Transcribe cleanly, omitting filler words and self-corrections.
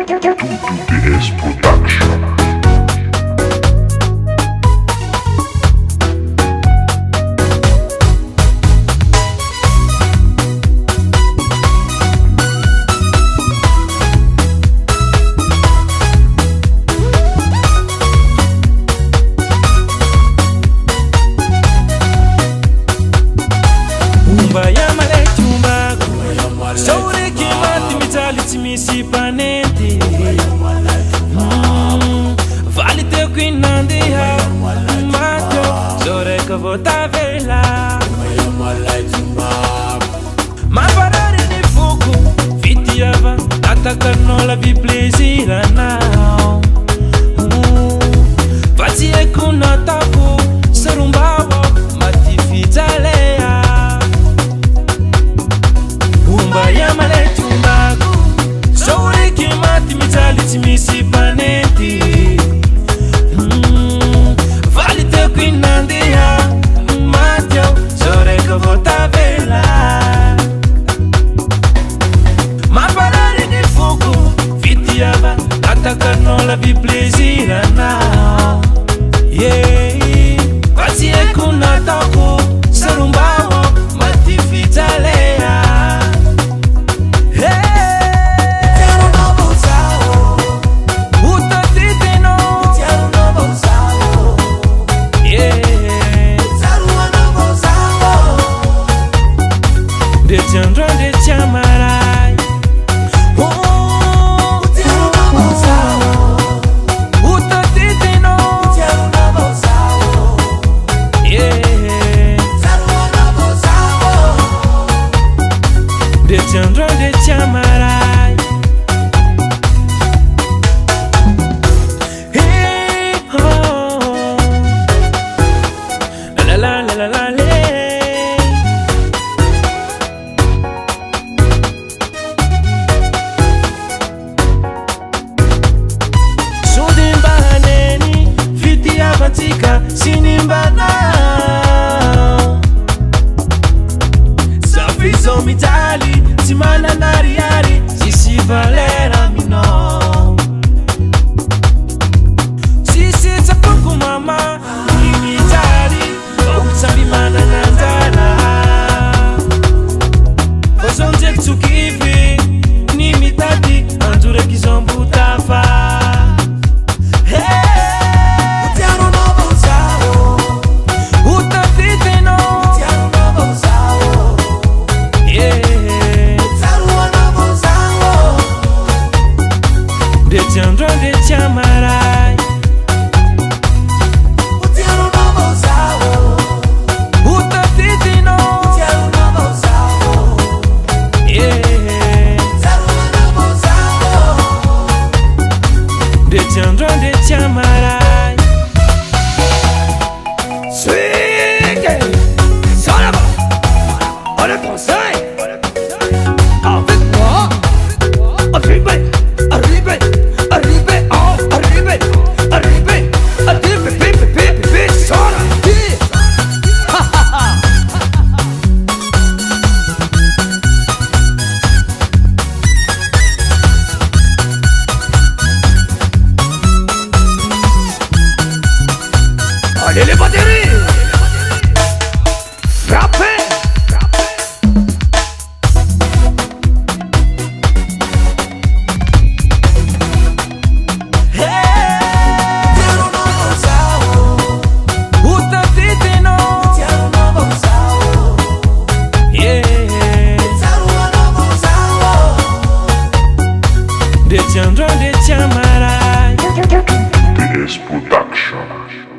2DS Production. Misi panenti vale teu quinandia macho zore que vota vela ma parare di fuoco fitiava attaccano la vi plaisir now fazie con attacco sarumbavo mati fizalea umba ya male tumbago Sore che matti mi tali misi panenti vale te qui nandia Matteo sore che vota vela ma parlare di fuoco fitiava attaccano la vi plaisir now yeah quasi è con attacco sarumbavo ma ti fizalea Chandra de chamarai Uta titino De Chandra de chamarai La la la la la la Sinimbana Safiso mitali Simana nariari Sisi valera mino Sisi tapuku mama Nimitari Oksambi mana nandala Osonje tukivi Nimitati Anture kizombu tafa Chandra de chamarai Utiano novo sao Uta titino Utiano novo sao Sarua novo sao De Chandra de chamarai Swing Sonaba On le conseil Avec moi Arrivé Arrivé Arrivé, oh, arrivé, arrivé, arrivé, pipi, pipi, pipi, sola, di, ha, ha, ha. Allez les batteries, frappez. Chandra de chamarai 2DS Production.